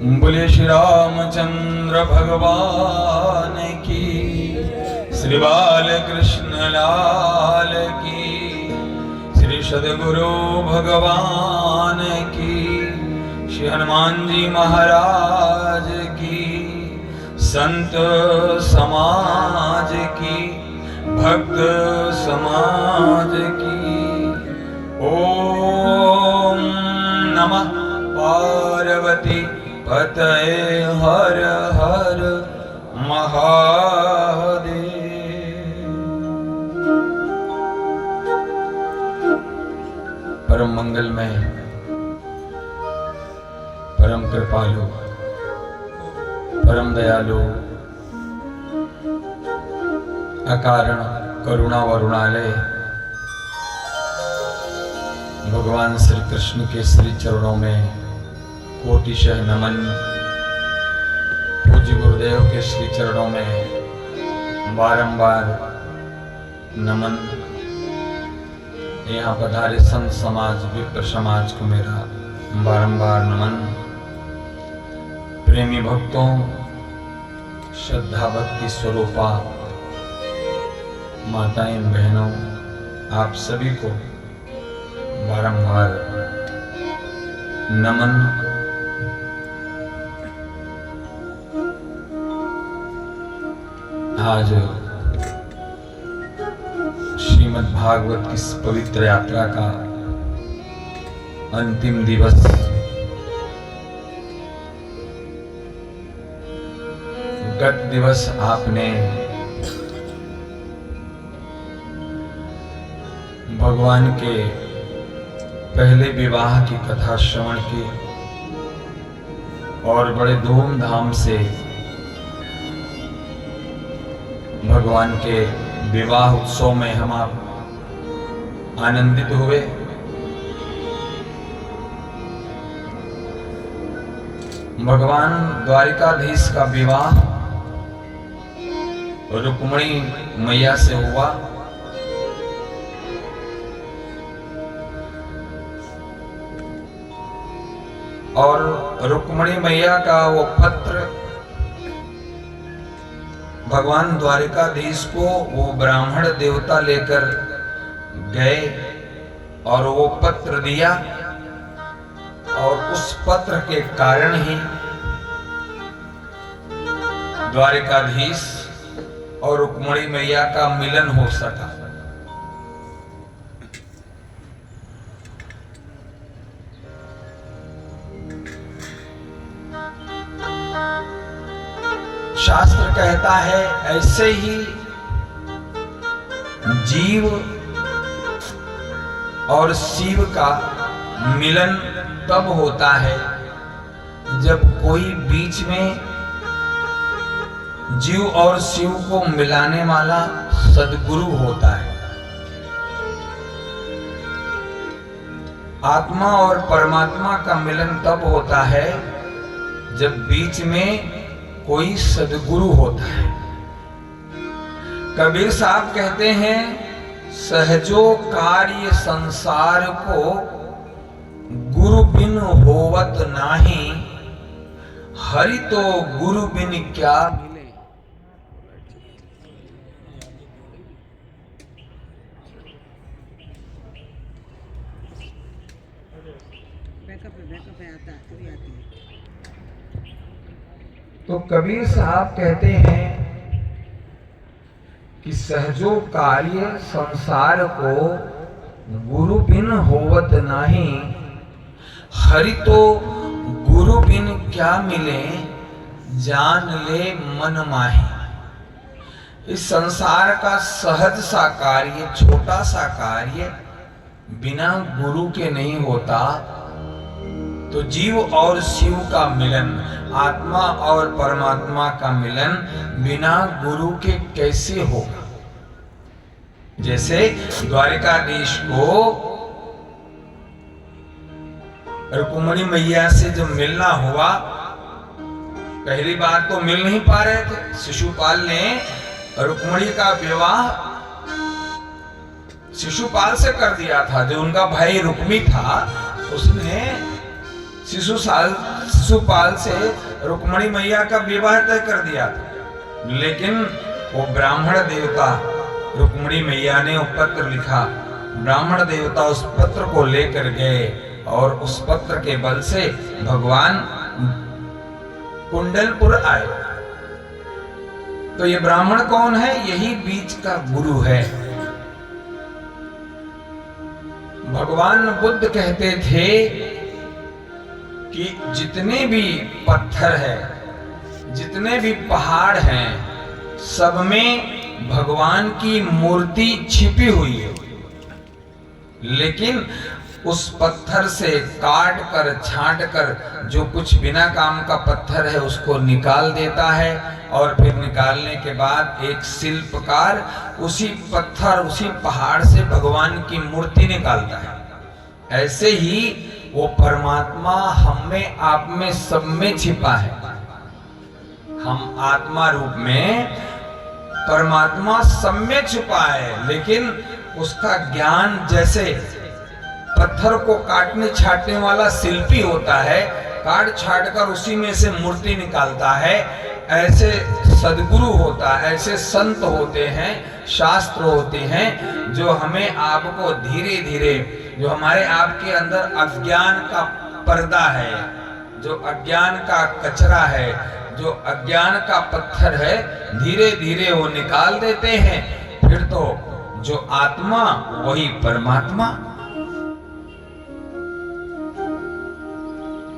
बोले श्री रामचंद्र भगवान की, श्री बालकृष्ण लाल की, श्री सद्गुरु भगवान की, श्री हनुमान जी महाराज की, संत समाज की, भक्त समाज की। ओम नमः पार्वती पतये हर हर महादेव। परम मंगलमय, परम कृपालु, परम दयालु, अकारण करुणा वरुणालय भगवान श्री कृष्ण के श्री चरणों में कोटिशः नमन। पूज्य गुरुदेव के श्री चरणों में बारंबार नमन। यहाँ पधारे संत समाज, विप्र समाज को मेरा बारंबार नमन। प्रेमी भक्तों, श्रद्धा भक्ति स्वरूपा माताएं बहनों, आप सभी को बारंबार नमन। आज श्रीमद् भागवत की इस पवित्र यात्रा का अंतिम दिवस। गत दिवस आपने भगवान के पहले विवाह की कथा श्रवण की और बड़े धूमधाम से भगवान के विवाह उत्सव में हम आप आनंदित हुए। भगवान द्वारिकाधीश का विवाह रुक्मिणी मैया से हुआ और रुक्मिणी मैया का वो पत्र भगवान द्वारिकाधीश को वो ब्राह्मण देवता लेकर गए और वो पत्र दिया और उस पत्र के कारण ही द्वारिकाधीश और रुक्मिणी मैया का मिलन हो सका। शास्त्र कहता है ऐसे ही जीव और शिव का मिलन तब होता है जब कोई बीच में जीव और शिव को मिलाने वाला सद्गुरु होता है। आत्मा और परमात्मा का मिलन तब होता है जब बीच में कोई सद्गुरु होता है। कबीर साहब कहते हैं सहजो कार्य संसार को गुरु बिन होवत नाही, हरि तो गुरु बिन क्या मिले। तो कबीर साहब कहते हैं कि सहजो कार्य संसार को गुरु बिन होवत नाही, हरि तो गुरु बिन क्या मिले, जान ले मन माही। इस संसार का सहज सा कार्य, छोटा सा कार्य बिना गुरु के नहीं होता। तो जीव और शिव का मिलन, आत्मा और परमात्मा का मिलन बिना गुरु के कैसे होगा। जैसे द्वारिकाधीश को रुक्मिणी मैया से जब मिलना हुआ, पहली बार तो मिल नहीं पा रहे थे। शिशुपाल ने रुक्मिणी का विवाह शिशुपाल से कर दिया था। जो उनका भाई रुक्मी था उसने शिशुपाल से रुक्मणी मैया का विवाह तय कर दिया था, लेकिन वो ब्राह्मण देवता, रुक्मणी मैया ने वो पत्र लिखा, ब्राह्मण देवता उस पत्र को लेकर गए और उस पत्र के बल से भगवान कुंडलपुर आए। तो ये ब्राह्मण कौन है? यही बीच का गुरु है। भगवान बुद्ध कहते थे कि जितने भी पत्थर है, जितने भी पहाड़ हैं, सब में भगवान की मूर्ति छिपी हुई है, लेकिन उस पत्थर से काट कर छांट कर जो कुछ बिना काम का पत्थर है उसको निकाल देता है, और फिर निकालने के बाद एक शिल्पकार उसी पत्थर, उसी पहाड़ से भगवान की मूर्ति निकालता है। ऐसे ही वो परमात्मा हम में, आप में, सब में छिपा है। हम आत्मा रूप में, परमात्मा सब में छुपा है, लेकिन उसका ज्ञान जैसे पत्थर को काटने छाटने वाला शिल्पी होता है, काट छाट कर उसी में से मूर्ति निकालता है, ऐसे सद्गुरु होता है, ऐसे संत होते हैं, शास्त्र होते हैं, जो हमें आपको धीरे धीरे, जो हमारे आपके अंदर अज्ञान का पर्दा है, जो अज्ञान का कचरा है, जो अज्ञान का पत्थर है, धीरे धीरे वो निकाल देते हैं। फिर तो जो आत्मा वही परमात्मा।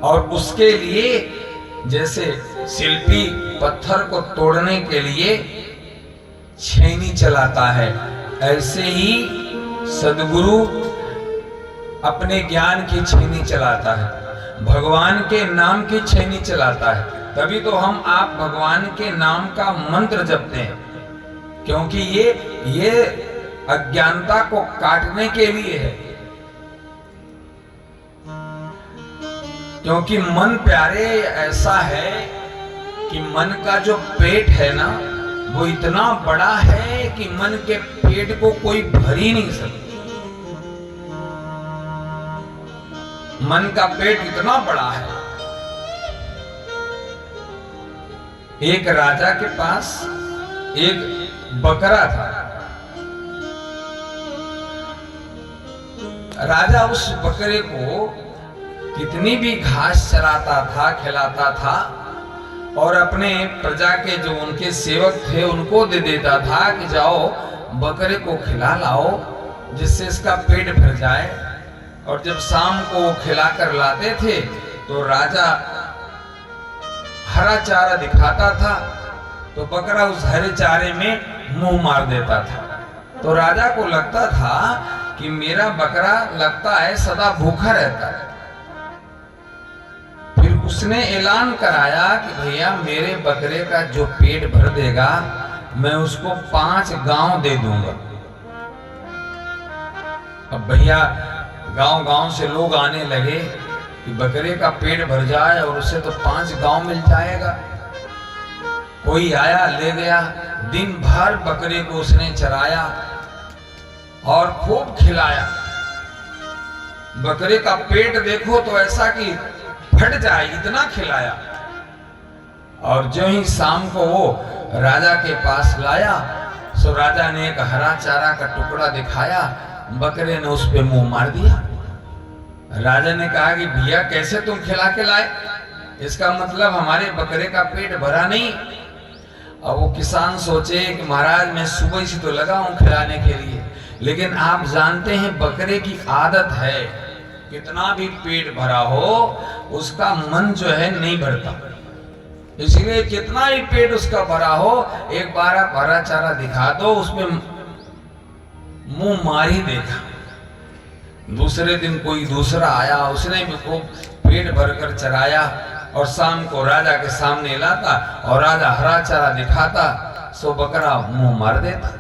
और उसके लिए जैसे शिल्पी पत्थर को तोड़ने के लिए छेनी चलाता है, ऐसे ही सद्गुरु अपने ज्ञान की छेनी चलाता है, भगवान के नाम की छेनी चलाता है। तभी तो हम आप भगवान के नाम का मंत्र जपते हैं, क्योंकि ये अज्ञानता को काटने के लिए है। क्योंकि मन प्यारे ऐसा है कि मन का जो पेट है ना, वो इतना बड़ा है कि मन के पेट को कोई भर ही नहीं सकता। मन का पेट इतना बड़ा है। एक राजा के पास एक बकरा था। राजा उस बकरे को कितनी भी घास चराता था, खिलाता था, और अपने प्रजा के जो उनके सेवक थे उनको दे देता था कि जाओ बकरे को खिला लाओ जिससे इसका पेट भर जाए। और जब शाम को वो खिलाकर लाते थे तो राजा हरा चारा दिखाता था, तो बकरा उस हरे चारे में मुंह मार देता था। तो राजा को लगता था कि मेरा बकरा लगता है सदा भूखा रहता है। फिर उसने ऐलान कराया कि भैया मेरे बकरे का जो पेट भर देगा मैं उसको 5 गांव दे दूंगा। अब भैया गांव-गांव से लोग आने लगे कि बकरे का पेट भर जाए और उसे तो 5 गांव मिल जाएगा। कोई आया ले गया, दिन भर बकरे को उसने चराया और खूब खिलाया। बकरे का पेट देखो तो ऐसा कि फट जाए, इतना खिलाया। और जो ही शाम को वो राजा के पास लाया, सो राजा ने एक हरा चारा का टुकड़ा दिखाया, बकरे ने उस पे मुंह मार दिया। राजा ने कहा कि भैया कैसे तुम खिला के लाए, इसका मतलब हमारे बकरे का पेट भरा नहीं। अब वो किसान सोचे कि महाराज मैं सुबह से तो लगा हूं खिलाने के लिए, लेकिन आप जानते हैं बकरे की आदत है कितना भी पेट भरा हो उसका मन जो है नहीं भरता, इसलिए कितना ही पेट उसका भरा हो एक बार आप हरा चारा दिखा दो उसमें मुंह मार ही देगा। दूसरे दिन कोई दूसरा आया, उसने भी खूब पेट भरकर चराया और शाम को राजा के सामने लाता और राजा हरा चारा दिखाता, सो बकरा मुंह मार देता।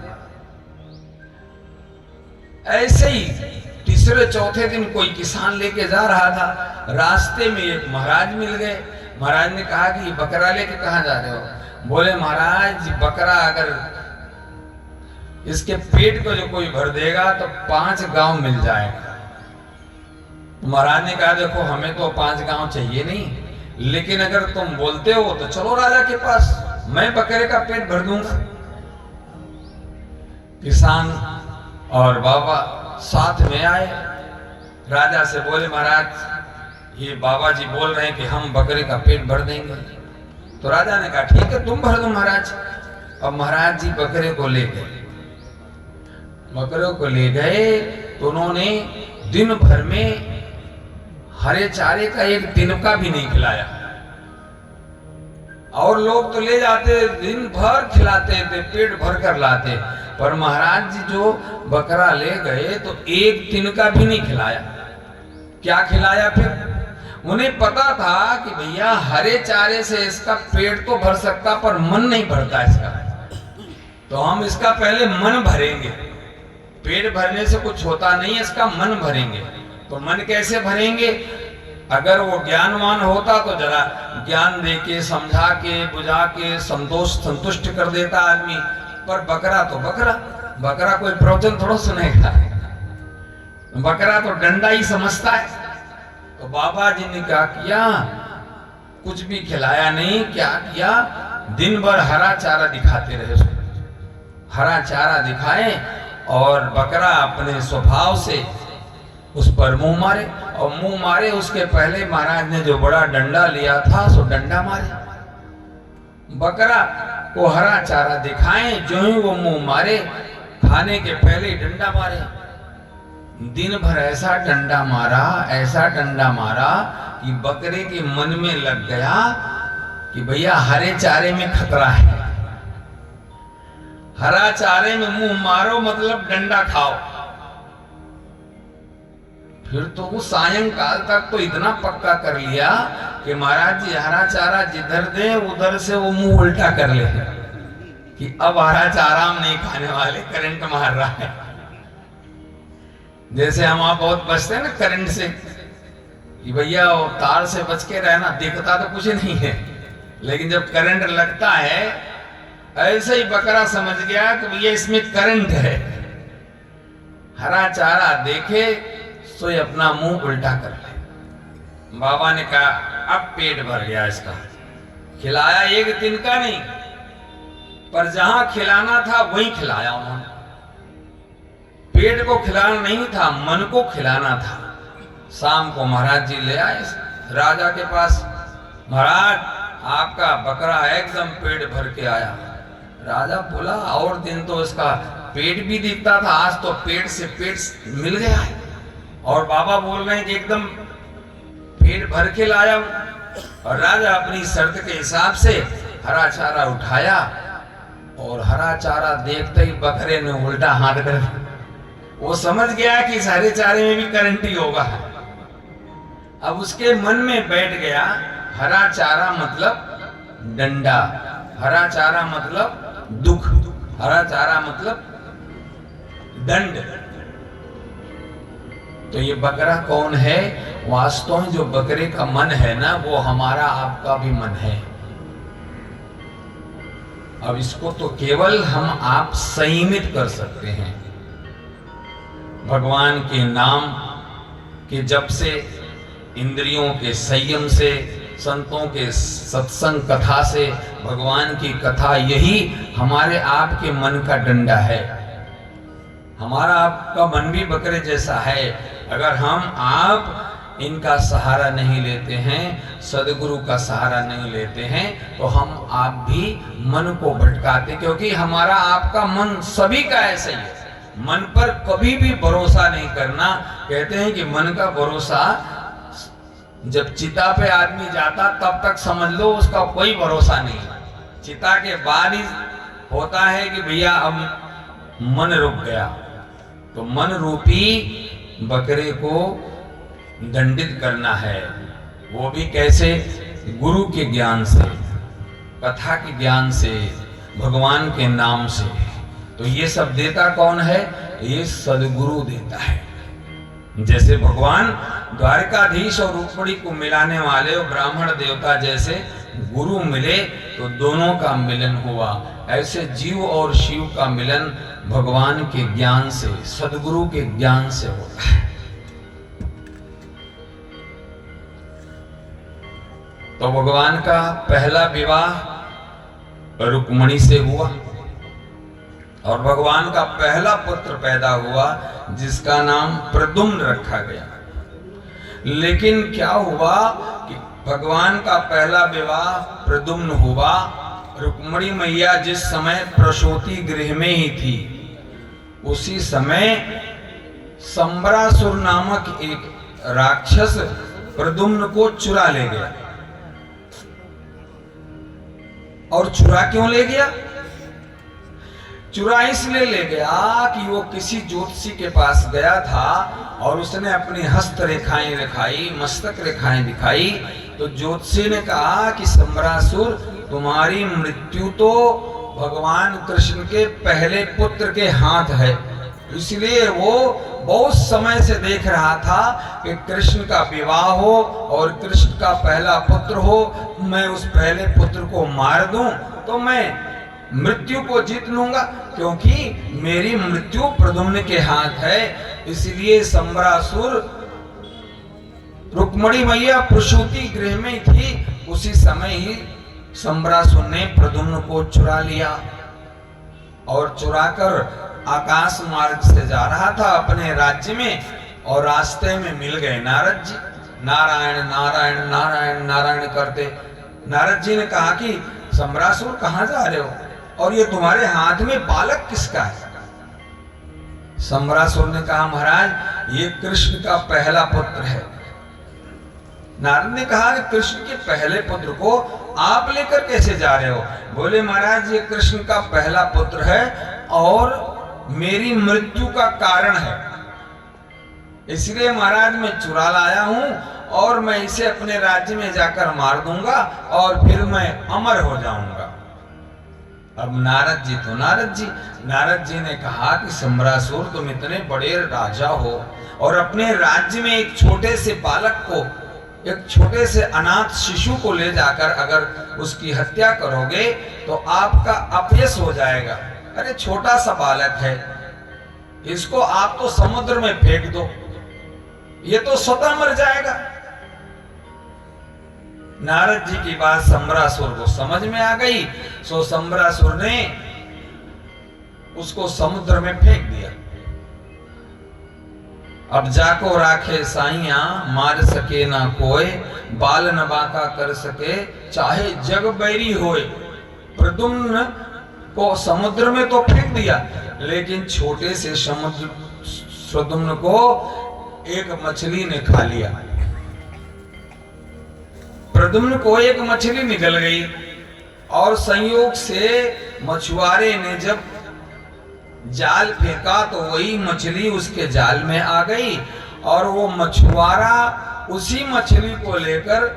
ऐसे ही तीसरे चौथे दिन कोई किसान लेके जा रहा था, रास्ते में एक महाराज मिल गए। महाराज ने कहा कि बकरा लेके कहां जा रहे हो? बोले महाराज बकरा अगर इसके पेट को जो कोई भर देगा तो 5 गांव मिल जाएगा। महाराज ने कहा देखो हमें तो 5 गांव चाहिए नहीं, लेकिन अगर तुम बोलते हो तो चलो राजा के पास, मैं बकरे का पेट भर दूंगा। किसान और बाबा साथ में आए, राजा से बोले महाराज ये बाबा जी बोल रहे हैं कि हम बकरे का पेट भर देंगे। तो राजा ने कहा ठीक है तुम भर दो महाराज। अब महाराज जी बकरे को ले गए, बकरे को ले गए तो उन्होंने दिन भर में हरे चारे का एक दिन का भी नहीं खिलाया। और लोग तो ले जाते दिन भर खिलाते थे, पेट भर कर लाते, पर महाराज जी जो बकरा ले गए तो एक दिन का भी नहीं खिलाया। क्या खिलाया फिर? उन्हें पता था कि भैया हरे चारे से इसका पेट तो भर सकता पर मन नहीं भरता इसका, तो हम इसका पहले मन भरेंगे। पेट भरने से कुछ होता नहीं, इसका मन भरेंगे। तो मन कैसे भरेंगे? अगर वो ज्ञानवान होता तो जरा ज्ञान देके समझा के बुझा के संतुष्ट कर देता आदमी, पर बकरा तो बकरा, बकरा कोई प्रवचन थोड़ा सुनेगा, बकरा तो डंडा ही समझता है। तो बाबा जी ने क्या किया, कुछ भी खिलाया नहीं। क्या किया, दिन भर हरा चारा दिखाते रहे उसको, हरा चारा दिखाए और बकरा अपने स्वभाव से उस पर मुंह मारे, और मुंह मारे उसके पहले महाराज ने जो बड़ा डंडा लिया था सो डंडा मारे। बकरा को हरा चारा दिखाए, जो ही वो मुंह मारे खाने के पहले ही डंडा मारे। दिन भर ऐसा डंडा मारा, ऐसा डंडा मारा कि बकरे के मन में लग गया कि भैया हरे चारे में खतरा है, हरा चारे में मुंह मारो मतलब डंडा खाओ। फिर तो वो सायंकाल तक तो इतना पक्का कर लिया कि महाराज जी हरा चारा जिधर दे उधर से वो मुंह उल्टा कर ले कि अब हरा चारा हम नहीं खाने वाले, करंट मार रहा है। जैसे हम आप बहुत बचते हैं ना करंट से कि भैया तार से बच के रहना, दिखता तो कुछ नहीं है, लेकिन जब करंट लगता है ऐसे ही बकरा समझ गया कि भैया इसमें करंट है। हरा चारा देखे तो ये अपना मुंह उल्टा कर ले। बाबा ने कहा अब पेट भर गया इसका। खिलाया एक दिन का नहीं, पर जहां खिलाना था वहीं खिलाया उन्होंने। पेट को खिलाना नहीं था, मन को खिलाना था। शाम को महाराज जी ले आए राजा के पास, महाराज आपका बकरा एकदम पेट भर के आया। राजा बोला और दिन तो इसका पेट भी दिखता था, आज तो पेट से पेट मिल गया है। और बाबा बोल रहे हैं कि एकदम पेट भर के लाया हूं। और राजा अपनी शर्त के हिसाब से हरा चारा उठाया, और हरा चारा देखते ही बकरे ने उल्टा हाथ कर, वो समझ गया कि इस हरे चारे में भी करंट ही होगा। अब उसके मन में बैठ गया हरा चारा मतलब डंडा, हरा चारा मतलब दुख, हरा चारा मतलब दंड। तो ये बकरा कौन है? वास्तव में जो बकरे का मन है ना, वो हमारा आपका भी मन है। अब इसको तो केवल हम आप संयमित कर सकते हैं भगवान के नाम के जप से, इंद्रियों के संयम से, संतों के सत्संग कथा से। भगवान की कथा यही हमारे आपके मन का डंडा है। हमारा आपका मन भी बकरे जैसा है। अगर हम आप इनका सहारा नहीं लेते हैं, सदगुरु का सहारा नहीं लेते हैं, तो हम आप भी मन को भटकाते, क्योंकि हमारा आपका मन सभी का ऐसा ही है। मन पर कभी भी भरोसा नहीं करना। कहते हैं कि मन का भरोसा जब चिता पे आदमी जाता तब तक समझ लो उसका कोई भरोसा नहीं। चिता के बाद ही होता है कि भैया अब मन रुक गया। तो मन रूपी बकरे को दंडित करना है। वो भी कैसे? गुरु के ज्ञान से, कथा के ज्ञान से, भगवान के नाम से। तो ये सब देता कौन है? ये सदगुरु देता है। जैसे भगवान द्वारकाधीश और रुक्मिणी को मिलाने वाले और ब्राह्मण देवता जैसे गुरु मिले तो दोनों का मिलन हुआ, ऐसे जीव और शिव का मिलन भगवान के ज्ञान से, सदगुरु के ज्ञान से होता है। तो भगवान का पहला विवाह रुक्मणी से हुआ और भगवान का पहला पुत्र पैदा हुआ जिसका नाम प्रद्युम्न रखा गया। लेकिन क्या हुआ कि भगवान का पहला विवाह प्रद्युम्न हुआ, रुक्मणी मैया जिस समय प्रसूति गृह में ही थी उसी समय संबरासुर नामक एक राक्षस प्रद्युम्न को चुरा ले गया। और चुरा क्यों ले गया? चुरा इसलिए ले गया कि वो किसी ज्योतिषी के पास गया था और उसने अपनी हस्त रेखाएं दिखाई, मस्तक रेखाएं दिखाई, तो ज्योतिषी ने कहा कि संबरासुर तुम्हारी मृत्यु तो भगवान कृष्ण के पहले पुत्र के हाथ है। इसलिए वो बहुत समय से देख रहा था कि कृष्ण का विवाह हो और कृष्ण का पहला पुत्र हो, मैं उस पहले पुत्र को मार दूं तो मैं मृत्यु को जीत लूंगा, क्योंकि मेरी मृत्यु प्रद्युम्न के हाथ है। इसलिए संबरासुर, रुक्मणी मैया प्रसूति गृह में थी, उसी समय ही संबरासुर ने प्रद्युम्न को चुरा लिया और चुराकर आकाश मार्ग से जा रहा था अपने राज्य में और रास्ते में मिल गए नारद जी। नारायण नारायण नारायण नारायण करते नारद जी ने कहा कि संबरासुर कहां जा रहे हो और ये तुम्हारे हाथ में बालक किसका है? संबरासुर ने कहा महाराज ये कृष्ण का पहला पुत्र है। नारद ने कहा कि कृष्ण के पहले पुत्र को आप लेकर कैसे जा रहे हो? बोले महाराज ये कृष्ण का पहला पुत्र है और मेरी मृत्यु का कारण है, इसलिए महाराज मैं चुरा लाया हूं और मैं इसे अपने राज्य में जाकर मार दूंगा और फिर मैं अमर हो जाऊंगा। अब नारद जी ने कहा कि संबरासुर तुम इतने बड़े राजा हो और अपने राज्य में एक छोटे से बालक को, एक छोटे से अनाथ शिशु को ले जाकर अगर उसकी हत्या करोगे तो आपका अपयश हो जाएगा। अरे छोटा सा बालक है, इसको आप तो समुद्र में फेंक दो, ये तो स्वतः मर जाएगा। नारद जी की बात संबरासुर को समझ में आ गई, सो संबरासुर ने उसको समुद्र में फेंक दिया। अब जाको राखे साइया मार सके ना कोई, बाल न बाका कर सके चाहे जग बैरी होए। प्रद्युम्न को समुद्र में तो फेंक दिया, लेकिन छोटे से प्रद्युम्न को एक मछली ने खा लिया। प्रद्युम्न को एक मछली निकल गई और संयोग से मछुआरे ने जब जाल फेंका तो वही मछली उसके जाल में आ गई और वो मछुआरा उसी मछली को लेकर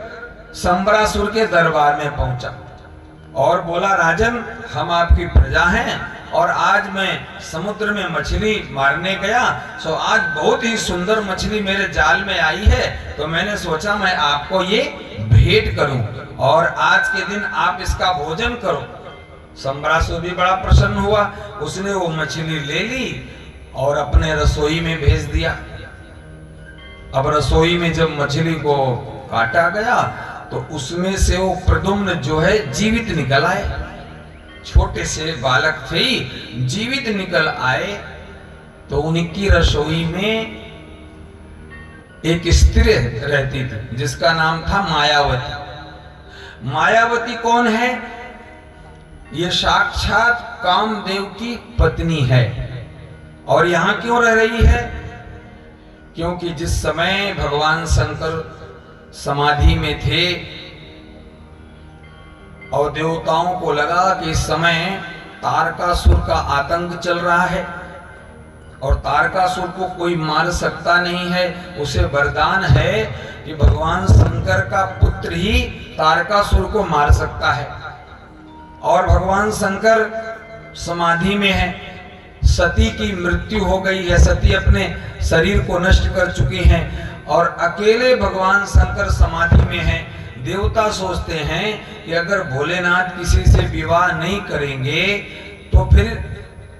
संबरासुर के दरबार में पहुंचा और बोला राजन हम आपकी प्रजा हैं और आज मैं समुद्र में मछली मारने गया, सो आज बहुत ही सुंदर मछली मेरे जाल में आई है, तो मैंने सोचा मैं आपको ये भेंट करूं और आज के दिन आप इसका भोजन करो। संबरासुर भी बड़ा प्रसन्न हुआ, उसने वो मछली ले ली और अपने रसोई में भेज दिया। अब रसोई में जब मछली को काटा गया तो उसमें से वो प्रद्युम्न जो है जीवित निकल आए। छोटे से बालक थे, जीवित निकल आए। तो उनकी रसोई में एक स्त्री रहती थी जिसका नाम था मायावती। मायावती कौन है? ये साक्षात कामदेव की पत्नी है। और यहां क्यों रह रही है? क्योंकि जिस समय भगवान शंकर समाधि में थे और देवताओं को लगा कि इस समय तारकासुर का आतंक चल रहा है और तारकासुर को कोई मार सकता नहीं है, उसे वरदान है कि भगवान शंकर का पुत्र ही तारकासुर को मार सकता है। और भगवान शंकर समाधि में है, सती की मृत्यु हो गई है, सती अपने शरीर को नष्ट कर चुकी हैं और अकेले भगवान शंकर समाधि में हैं। देवता सोचते हैं कि अगर भोलेनाथ किसी से विवाह नहीं करेंगे तो फिर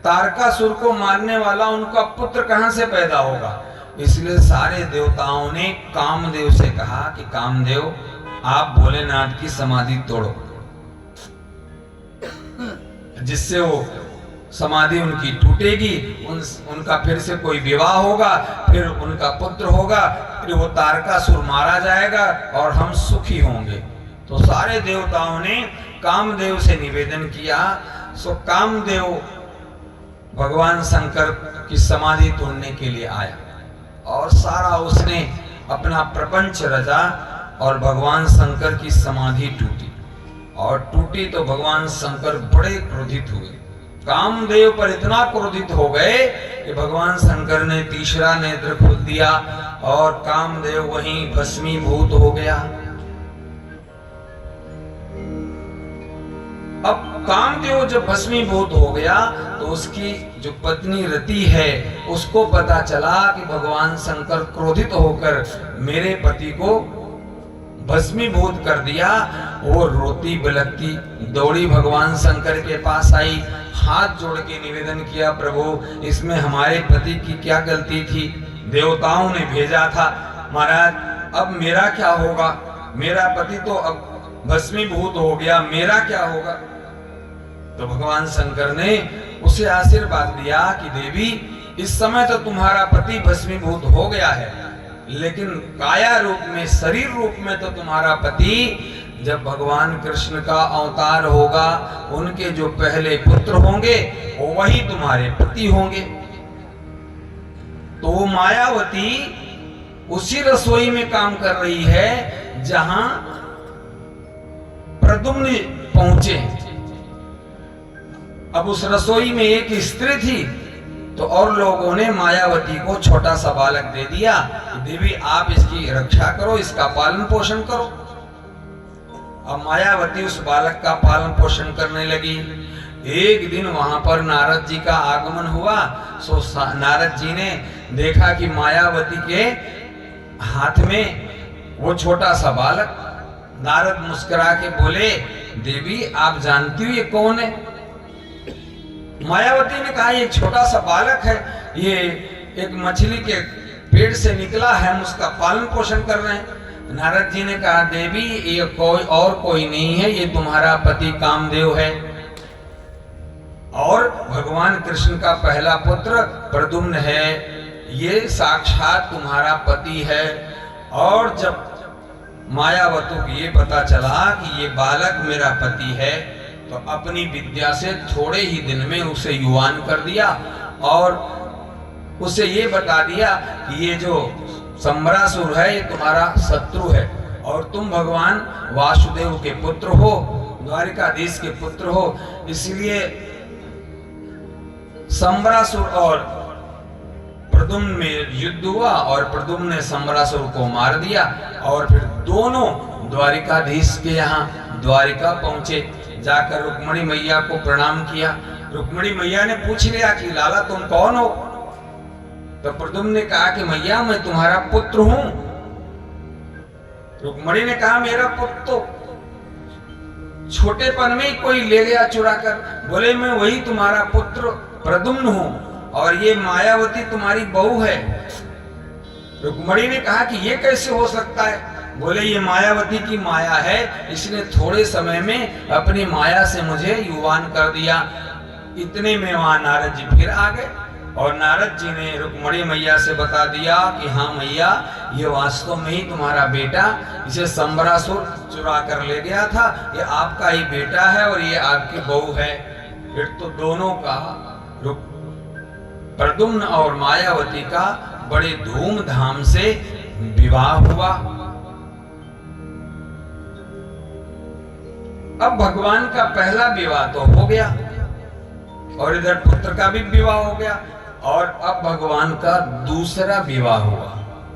तारकासुर को मारने वाला उनका पुत्र कहां से पैदा होगा। इसलिए सारे देवताओं ने कामदेव से कहा कि कामदेव आप भोलेनाथ की समाधि तोड़ो, जिससे वो समाधि उनकी टूटेगी, उनका फिर से कोई विवाह होगा, फिर उनका पुत्र होगा, फिर वो तारकासुर मारा जाएगा और हम सुखी होंगे। तो सारे देवताओं ने कामदेव से निवेदन किया। सो कामदेव भगवान शंकर की समाधि तोड़ने के लिए आया और सारा उसने अपना प्रपंच रचा और भगवान शंकर की समाधि टूटी। और टूटी तो भगवान शंकर बड़े क्रोधित हुए, कामदेव पर इतना क्रोधित हो गए कि भगवान शंकर ने तीसरा नेत्र खोल दिया और कामदेव वहीं भस्मीभूत हो गया। अब कामदेव जब भस्मीभूत हो गया तो उसकी जो पत्नी रति है उसको पता चला कि भगवान शंकर क्रोधित होकर मेरे पति को भस्मीभूत कर दिया। वो रोती बिलखती दौड़ी भगवान शंकर के पास आई, हाथ जोड़ के निवेदन किया, प्रभु इसमें हमारे पति की क्या गलती थी, देवताओं ने भेजा था महाराज, अब मेरा क्या होगा, मेरा पति तो अब भस्मीभूत हो गया, मेरा क्या होगा। तो भगवान शंकर ने उसे आशीर्वाद दिया कि देवी इस समय तो तुम्हारा पति भस्मीभूत हो गया है, लेकिन काया रूप में, शरीर रूप में तो तुम्हारा पति जब भगवान कृष्ण का अवतार होगा, उनके जो पहले पुत्र होंगे वो वही तुम्हारे पति होंगे। तो मायावती उसी रसोई में काम कर रही है जहां प्रद्युम्न पहुंचे। अब उस रसोई में एक स्त्री थी तो और लोगों ने मायावती को छोटा सा बालक दे दिया, देवी आप इसकी रक्षा करो, इसका पालन पोषण करो। अब मायावती उस बालक का पालन पोषण करने लगी। एक दिन वहां पर नारद जी का आगमन हुआ। सो नारद जी ने देखा कि मायावती के हाथ में वो छोटा सा बालक। नारद मुस्कुरा के बोले, देवी आप जानती हो ये कौन है? मायावती ने कहा ये छोटा सा बालक है, ये एक मछली के पेट से निकला है, हम उसका पालन पोषण कर रहे हैं। नारद जी ने कहा, देवी ये कोई नहीं है, ये तुम्हारा पति कामदेव है और भगवान कृष्ण का पहला पुत्र प्रद्युम्न है, ये साक्षात तुम्हारा पति है। और जब मायावती को ये पता चला कि ये बालक मेरा पति है तो अपनी विद्या से थोड़े ही दिन में उसे युवान कर दिया और उसे ये बता दिया कि ये जो संबरासुर है ये तुम्हारा शत्रु है और तुम भगवान वासुदेव के पुत्र हो, द्वारिकाधीश के पुत्र हो, इसलिए संबरासुर और प्रद्युम्न में युद्ध हुआ और प्रद्युम्न ने संबरासुर को मार दिया और फिर दोनों द्वारिकाधीश के यहाँ द्वारिका पहुंचे। जाकर रुक्मिणी मैया को प्रणाम किया। रुक्मिणी मैया ने पूछ लिया कि लाला तुम कौन हो? तो प्रद्युम्न ने कहा कि मैया मैं तुम्हारा पुत्र हूं। रुक्मिणी ने कहा मेरा पुत्र तो छोटेपन में कोई ले गया चुरा कर। बोले मैं वही तुम्हारा पुत्र प्रद्युम्न हूं और ये मायावती तुम्हारी बहू है। रुक्मिणी ने कहा कि ये कैसे हो सकता है? बोले ये मायावती की माया है, इसने थोड़े समय में अपनी माया से मुझे युवान कर दिया। इतने में वहां नारद जी फिर आ गए और नारद जी ने रुक्मिणी मैया से बता दिया कि हाँ मैया ये वास्तव में ही तुम्हारा बेटा, इसे संबरासुर चुरा कर ले गया था, ये आपका ही बेटा है और ये आपकी बहू है। फिर तो दोनों का प्रद्युम्न और मायावती का बड़े धूमधाम से विवाह हुआ। अब भगवान का पहला विवाह तो हो गया और इधर पुत्र का भी विवाह हो गया और अब भगवान का दूसरा विवाह हुआ।